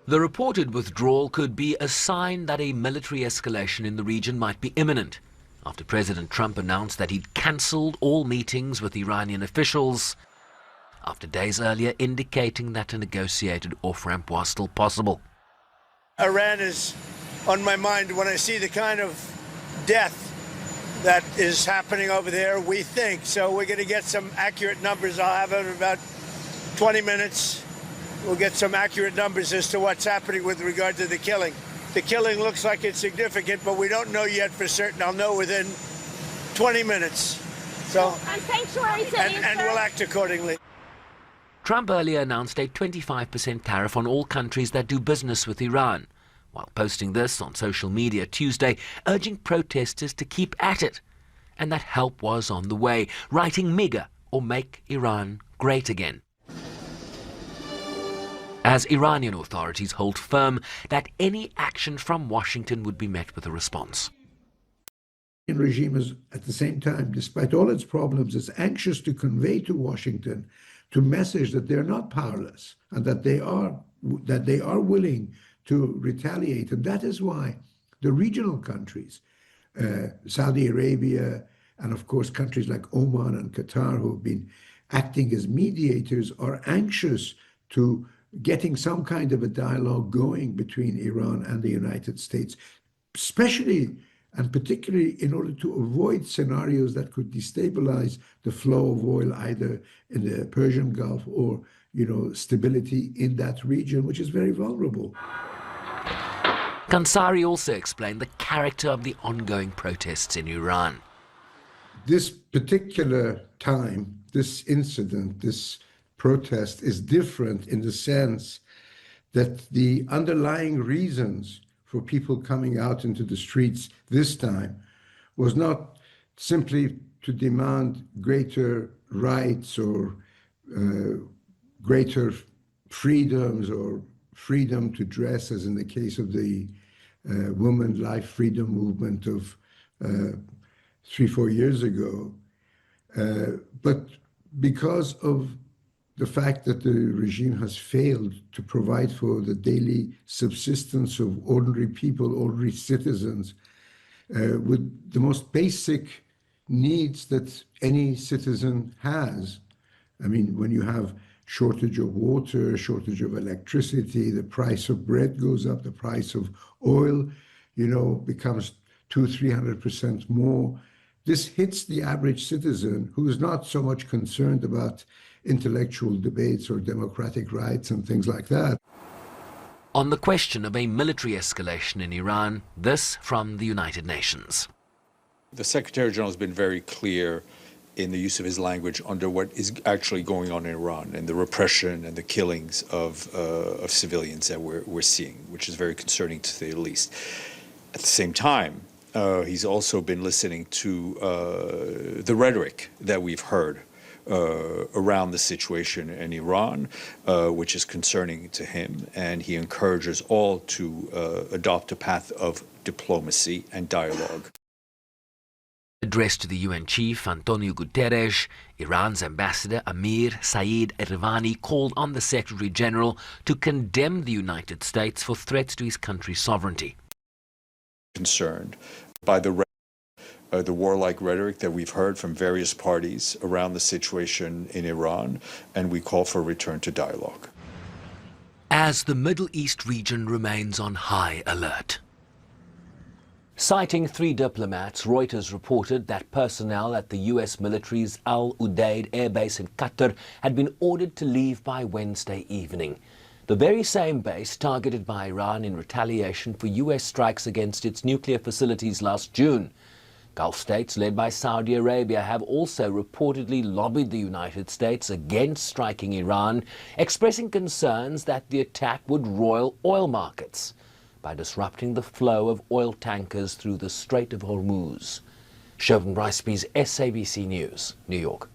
The reported withdrawal could be a sign that a military escalation in the region might be imminent, after President Trump announced that he'd cancelled all meetings with Iranian officials, after days earlier indicating that a negotiated off-ramp was still possible. Iran is on my mind when I see the kind of death that is happening over there, we think. So we're going to get some accurate numbers. I'll have it in about 20 minutes. We'll get some accurate numbers as to what's happening with regard to the killing. The killing looks like it's significant, but we don't know yet for certain. I'll know within 20 minutes. So, and we'll act accordingly. Trump earlier announced a 25% tariff on all countries that do business with Iran, while posting this on social media Tuesday, urging protesters to keep at it, and that help was on the way, writing MIGA, or Make Iran Great Again. As Iranian authorities hold firm that any action from Washington would be met with a response. The regime is, at the same time, despite all its problems, is anxious to convey to Washington to message that they're not powerless and that they are willing to retaliate. And that is why the regional countries, Saudi Arabia, and of course countries like Oman and Qatar, who have been acting as mediators, are anxious to getting some kind of a dialogue going between Iran and the United States, especially and particularly in order to avoid scenarios that could destabilize the flow of oil either in the Persian Gulf or, stability in that region, which is very vulnerable. Kansari also explained the character of the ongoing protests in Iran. This particular time, this incident, this protest is different in the sense that the underlying reasons for people coming out into the streets this time was not simply to demand greater rights or greater freedoms or freedom to dress, as in the case of the women life freedom movement of 3-4 years ago, but because of the fact that the regime has failed to provide for the daily subsistence of ordinary people, ordinary citizens, with the most basic needs that any citizen has. I mean, when you have shortage of water, shortage of electricity, the price of bread goes up, the price of oil, becomes 200-300% more. This hits the average citizen who is not so much concerned about intellectual debates or democratic rights and things like that. On the question of a military escalation in Iran, this from the United Nations. The Secretary General has been very clear in the use of his language under what is actually going on in Iran and the repression and the killings of civilians that we're seeing, which is very concerning to say the least. At the same time, he's also been listening to the rhetoric that we've heard around the situation in Iran, which is concerning to him, and he encourages all to adopt a path of diplomacy and dialogue. Addressed to the UN chief Antonio Guterres, Iran's ambassador Amir Saeed Ervani called on the Secretary General to condemn the United States for threats to his country's sovereignty. Concerned by the warlike rhetoric that we've heard from various parties around the situation in Iran, and we call for a return to dialogue. As the Middle East region remains on high alert. Citing 3 diplomats, Reuters reported that personnel at the U.S. military's Al Udeid air base in Qatar had been ordered to leave by Wednesday evening. The very same base targeted by Iran in retaliation for U.S. strikes against its nuclear facilities last June. Gulf states led by Saudi Arabia have also reportedly lobbied the United States against striking Iran, expressing concerns that the attack would roil oil markets by disrupting the flow of oil tankers through the Strait of Hormuz. Sherwin Bryce-Pease, SABC News, New York.